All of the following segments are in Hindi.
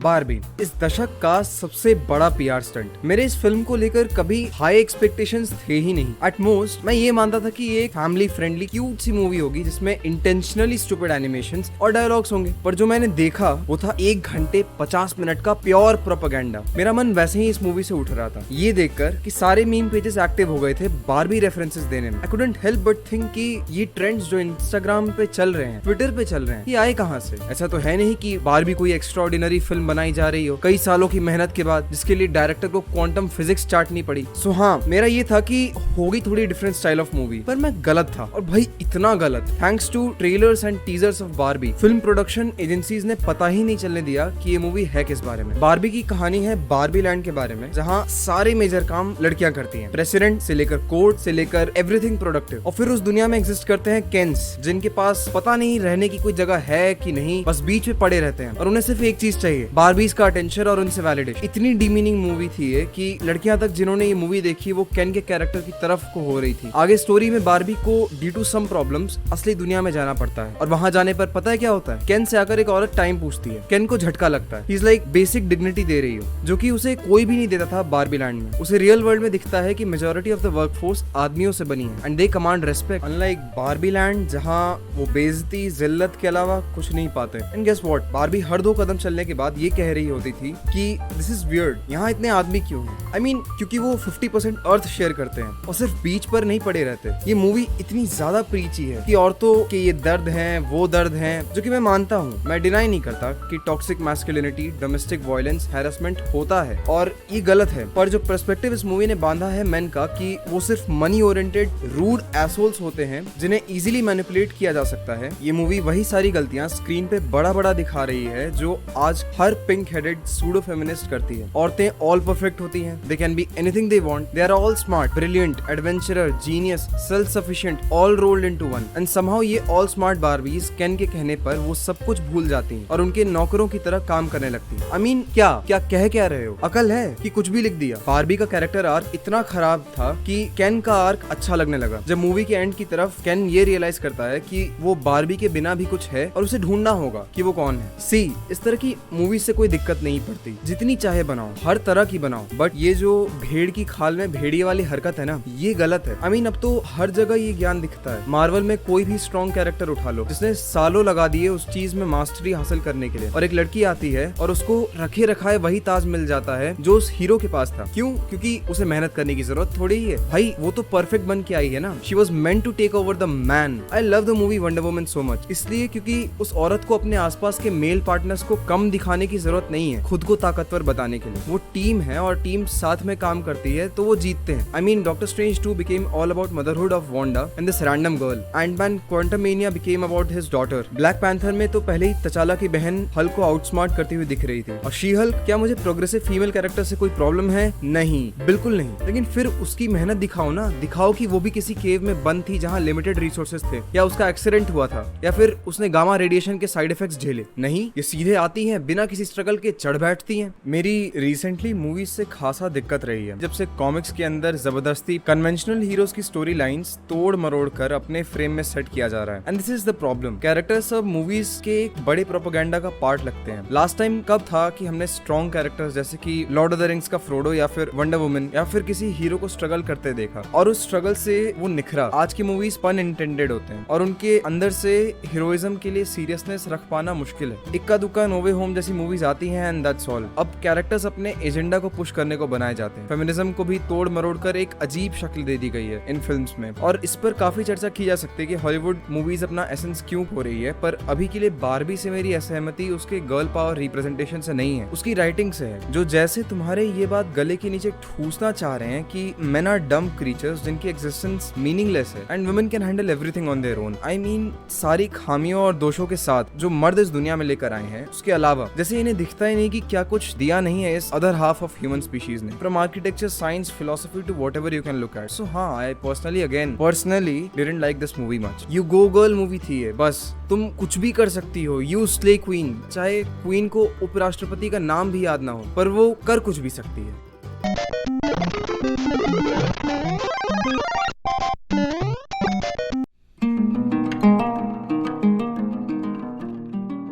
बारबी इस दशक का सबसे बड़ा पीआर स्टंट। मेरे इस फिल्म को लेकर कभी हाई एक्सपेक्टेशंस थे ही नहीं। एट मोस्ट मैं ये मानता था कि ये एक फैमिली फ्रेंडली क्यूट सी मूवी होगी जिसमें इंटेंशनली स्टूपिड एनिमेशंस और डायलॉग्स होंगे, पर जो मैंने देखा वो था 1 घंटे 50 मिनट का प्योर प्रोपेगेंडा। मेरा मन वैसे ही इस मूवी से उठ रहा था ये देखकर कि सारे मीम पेजेस एक्टिव हो गए थे बारबी रेफरेंसेस देने में। I couldn't help but think कि ये ट्रेंड्स जो इंस्टाग्राम पे चल रहे हैं, ट्विटर पे चल रहे हैं, ये आए कहां से? ऐसा तो है नहीं कि बारबी कोई एक्स्ट्राऑर्डिनरी फिल्म बनाई जा रही हो कई सालों की मेहनत के बाद, जिसके लिए डायरेक्टर को क्वांटम फिजिक्स चाटनी पड़ी। सो हाँ, मेरा ये था कि होगी थोड़ी डिफरेंट स्टाइल ऑफ मूवी, पर मैं गलत था। और भाई इतना गलत, thanks to trailers and teasers of Barbie, film production agencies ने पता ही नहीं चलने दिया कि ये मूवी है किस बारे में। बारबी की कहानी है बारबी लैंड के बारे में, जहाँ सारे मेजर काम लड़कियां करती हैं, प्रेसिडेंट से लेकर कोर्ट से लेकर एवरीथिंग प्रोडक्टिव। और फिर उस दुनिया में एग्जिस्ट करते हैं केन्स, जिनके पास पता नहीं रहने की कोई जगह है कि नहीं, बस बीच में पड़े रहते हैं और उन्हें सिर्फ एक चीज चाहिए, बारबीज का अटेंशन और उनसे वैलिडेशन। इतनी डीमीनिंग मूवी थी ये कि लड़कियां तक जिन्होंने ये मूवी देखी वो केन के कैरेक्टर की तरफ को हो रही थी। आगे स्टोरी में बारबी को ड्यू टू सम प्रॉब्लम्स असली दुनिया में जाना पड़ता है, और वहां जाने पर पता है क्या होता है? केन से आकर एक औरत टाइम पूछती है। केन को झटका लगता है, he is like basic dignity दे रही हो, जो कि उसे कोई भी नहीं देता था बारबी लैंड में। उसे रियल वर्ल्ड में दिखता है कि मेजॉरिटी ऑफ द वर्कफोर्स आदमियों से बनी है and they command respect, unlike Barbie land जहां वो बेइज्जती जिल्लत के अलावा कुछ नहीं पाते। एंड गेस व्हाट, बारबी हर 2 कदम चलने के बाद ये कह रही होती थी कि दिस इज वियर्ड, यहाँ इतने आदमी क्यों हैं? आई मीन क्योंकि वो 50% अर्थ शेयर करते हैं और सिर्फ बीच पर नहीं पड़े रहते। ये मूवी इतनी ज्यादा प्रीची है कि औरतों के ये दर्द हैं, वो दर्द हैं, जो कि मैं मानता हूँ, मैं डिनाई नहीं करता कि toxic masculinity, domestic violence, harassment होता है और ये गलत है। पर जो पर्सपेक्टिव इस मूवी ने बांधा है मेन का कि वो सिर्फ मनी ओरिएंटेड रूड एसोल्स होते हैं जिन्हें इजीली मैनिपुलेट किया जा सकता है, ये मूवी वही सारी गलतियां स्क्रीन पे बड़ा बड़ा दिखा रही है जो आज हर पिंक हेडेड सूडो फेमिनिस्ट करती है। औरतें ऑल परफेक्ट होती हैं, they can be anything they want, they are all smart, brilliant, adventurer, genius, self sufficient, all rolled into one. And somehow ये ऑल स्मार्ट बारबीज केन के कहने पर वो सब कुछ भूल जाती हैं और उनके नौकरों की तरह काम करने लगती हैं। आई मीन क्या कह रहे हो? अकल है कि कुछ भी लिख दिया? बारबी का कैरेक्टर आर्क इतना खराब था कि केन का आर्क अच्छा लगने लगा। जब मूवी के एंड की तरफ केन ये रियलाइज करता है कि वो बारबी के बिना भी कुछ है और उसे ढूंढना होगा कि वो कौन है। सी, इस तरह की मूवी से कोई दिक्कत नहीं पड़ती, जितनी चाहे बनाओ, हर तरह की बनाओ, बट ये जो भेड़ की खाल में भेड़िए वाली हरकत है ना, ये गलत है। आई मीन अब तो हर जगह ये ज्ञान दिखता है। मार्वल में कोई भी स्ट्रॉन्ग कैरेक्टर उठा लो जिसने सालों लगा दिए उस चीज में मास्टरी हासिल करने के लिए, और एक लड़की आती है और उसको रखे रखाए वही ताज मिल जाता है जो उस हीरो के पास था। क्यों? क्योंकि उसे मेहनत करने की जरूरत थोड़ी ही है। भाई वो तो परफेक्ट बन के आई है ना, she was meant to take over the man. I love the movie Wonder Woman so much, इसलिए क्योंकि उस औरत को अपने आसपास के मेल पार्टनर्स को कम दिखाने की जरूरत नहीं है खुद को ताकतवर बताने के लिए। वो टीम है और टीम साथ में काम करती है तो वो जीतते हैं। I mean doctor strange 2 became all about motherhood of Wanda and this random girl. Ant-Man Quantumania became about his daughter. Black Panther में तो पहले ही तचाला की बहन हल्क को आउटस्मार्ट करती हुई दिख रही थी। और शी हल्क, क्या मुझे प्रोग्रेसिव फीमेल कैरेक्टर से कोई प्रॉब्लम है? नहीं, बिल्कुल नहीं, लेकिन फिर उसकी मेहनत दिखाओ ना, दिखाओ कि वो भी किसी केव में बंद थी जहाँ लिमिटेड रिसोर्सेज थे, या उसका एक्सीडेंट हुआ था, या फिर उसने गामा रेडिएशन के साइड इफेक्ट्स झेले। नहीं, ये सीधे आती हैं, बिना किसी स्ट्रगल के चढ़ बैठती हैं। मेरी रिसेंटली मूवीज से खासा दिक्कत रही है, जब से कॉमिक्स के अंदर जबरदस्ती कन्वेंशनल हीरोज की स्टोरी लाइंस तोड़ मरोड़ कर अपने फ्रेम में सेट किया जा रहा है। And this is the problem. Characters सब मूवीज के एक बड़े प्रोपेगेंडा का पार्ट लगते हैं। लास्ट टाइम कब था कि हमने स्ट्रॉन्ग कैरेक्टर्स जैसे कि लॉर्ड ऑफ द रिंग्स का फ्रोडो या फिर वंडर वुमन या फिर किसी हीरो को स्ट्रगल करते देखा और उस स्ट्रगल से वो निखरा। आज की मूवीज पन इंटेंडेड होते हैं और उनके अंदर से हीरोइज्म के लिए सीरियसनेस रख पाना मुश्किल है। इक्का दुक्का नो वे होम जैसी मूवीज आती हैं एंड दैट्स ऑल। अब कैरेक्टर्स अपने एजेंडा को पुश करने को बनाए जाते हैं। फेमिनिज्म को भी तोड़ मरोड़ कर एक अजीब शक्ल दे दी गई है इन फिल्म्स में, और इस पर काफी चर्चा की जा सकती है कि हॉलीवुड मूवीज अपना एसेंस क्यों खो रही है। पर अभी के लिए बारबी से मेरी असहमति उसके गर्ल पावर रिप्रेजेंटेशन से नहीं है, उसकी राइटिंग से है, जो जैसे तुम्हारे ये बात गले के नीचे ठूसना चाह रहे हैं कि मेन आर डम क्रीचर्स जिनकी एग्जिस्टेंस मीनिंगलेस है and women can handle everything on their own. I mean सारी खामियों और दोषों के साथ जो मर्द इस दुनिया में लेकर आए हैं, उसके अलावा जैसे इन्हें दिखता ही नहीं कि क्या कुछ दिया नहीं है इस other half of human species ने, from architecture, science, philosophy to whatever you can look at. So हाँ, I personally didn't like this movie much. You go girl movie थी ये, बस तुम कुछ भी कर सकती हो, यू स्ले क्वीन, चाहे क्वीन को उपराष्ट्रपति का नाम भी याद ना हो, पर वो कर कुछ भी सकती है।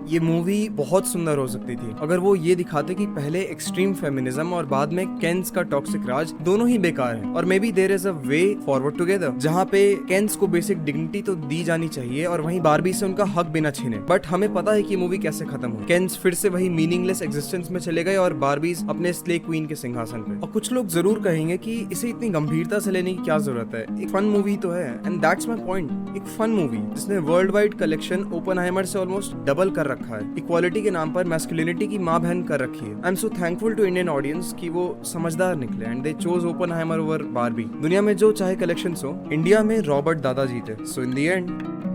ये मूवी बहुत सुंदर हो सकती थी अगर वो ये दिखाते कि पहले एक्सट्रीम फेमिनिज्म और बाद में केन्स का टॉक्सिक राज दोनों ही बेकार है, और maybe there is a way forward together जहाँ पे केन्स को बेसिक डिग्निटी तो दी जानी चाहिए और वहीं बारबी से उनका हक बिना छीने। बट हमें पता है कि मूवी कैसे खत्म हुई। केन्स फिर से वही मीनिंगलेस एग्जिस्टेंस में चले गए और बारबीज अपने स्ले क्वीन के सिंहासन पे। और कुछ लोग जरूर कहेंगे कि इसे इतनी गंभीरता से लेने की क्या जरूरत है, एक फन मूवी तो है, एंड दैट्स माय पॉइंट। एक फन मूवी जिसने वर्ल्ड वाइड कलेक्शन ओपनहाइमर से ऑलमोस्ट डबल कर रखा है, इक्वालिटी के नाम पर मैस्कुलिनिटी की माँ बहन कर रखी है। I am so thankful to Indian audience कि वो समझदार निकले and they chose Oppenheimer over Barbie. दुनिया में जो चाहे कलेक्शन हो, इंडिया में रॉबर्ट दादा जीते। सो इन द एंड